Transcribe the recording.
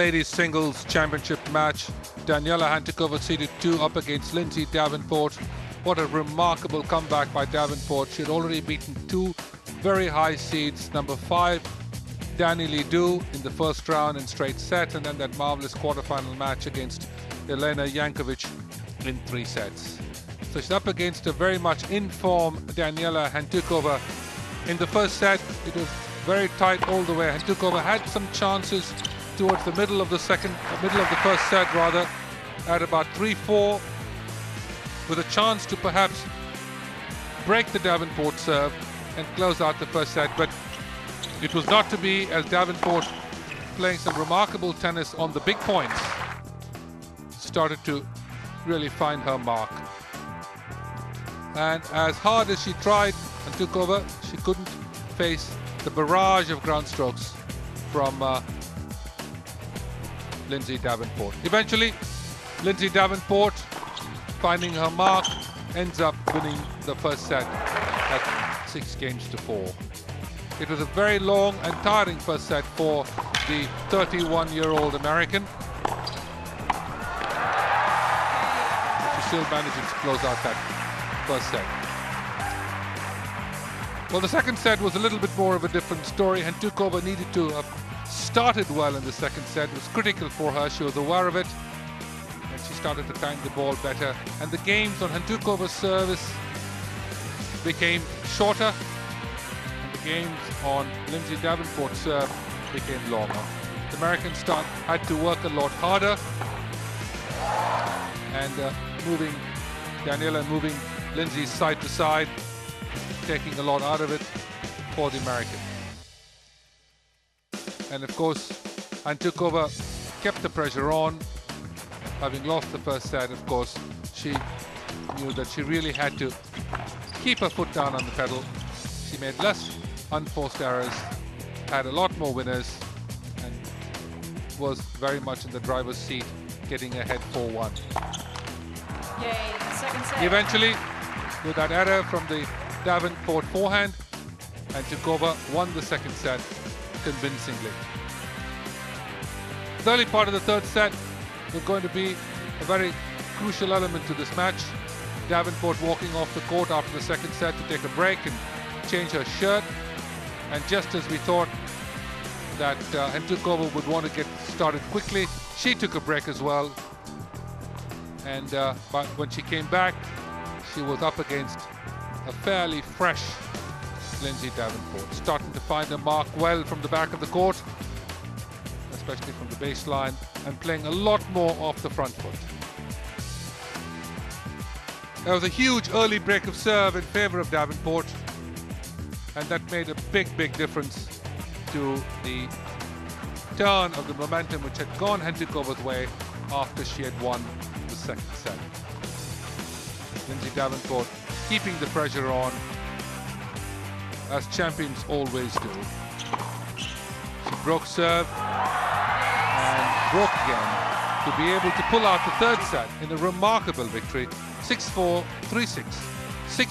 Ladies singles championship match. Daniela Hantuchova seeded 2 up against Lindsay Davenport. What a remarkable comeback by Davenport. She had already beaten 2 very high seeds. Number 5, Daniela Du in the first round in straight set, and then that marvelous quarterfinal match against Elena Jankovic in 3 sets. So she's up against a very much in form Daniela Hantuchova. In the first set, it was very tight all the way. Hantuchova had some chances towards the middle of the first set rather, at about 3-4, with a chance to perhaps break the Davenport serve and close out the first set, but it was not to be, as Davenport, playing some remarkable tennis on the big points, started to really find her mark. And as hard as she tried, Hantuchova, she couldn't face the barrage of ground strokes from Lindsay Davenport. Eventually, Lindsay Davenport, finding her mark, ends up winning the first set at 6-4. It was a very long and tiring first set for the 31-year-old American. She still managed to close out that first set. Well, the second set was a little bit more of a different story. Hantuchova needed to have started well in the second set. It was critical for her. She was aware of it, and she started to time the ball better. And the games on Hantuchova's service became shorter, and the games on Lindsay Davenport's serve became longer. The Americans had to work a lot harder, and Daniela moving Lindsay side to side, taking a lot out of it for the American. And of course, Hantuchova kept the pressure on. Having lost the first set, of course, she knew that she really had to keep her foot down on the pedal. She made less unforced errors, had a lot more winners, and was very much in the driver's seat, getting ahead 4-1. Yay, second set. Eventually, with that error from the Davenport forehand, Hantuchova won the second set convincingly. The early part of the third set was going to be a very crucial element to this match. Davenport walking off the court after the second set to take a break and change her shirt. And just as we thought that Hantuchova would want to get started quickly, she took a break as well. And but when she came back, she was up against a fairly fresh Lindsay Davenport, starting to find her mark well from the back of the court, especially from the baseline, and playing a lot more off the front foot. There was a huge early break of serve in favor of Davenport, and that made a big difference to the turn of the momentum which had gone Hantuchova's way after she had won the second set. Lindsay Davenport keeping the pressure on, as champions always do. She broke serve and broke again to be able to pull out the third set in a remarkable victory, 6-4, 3-6, 6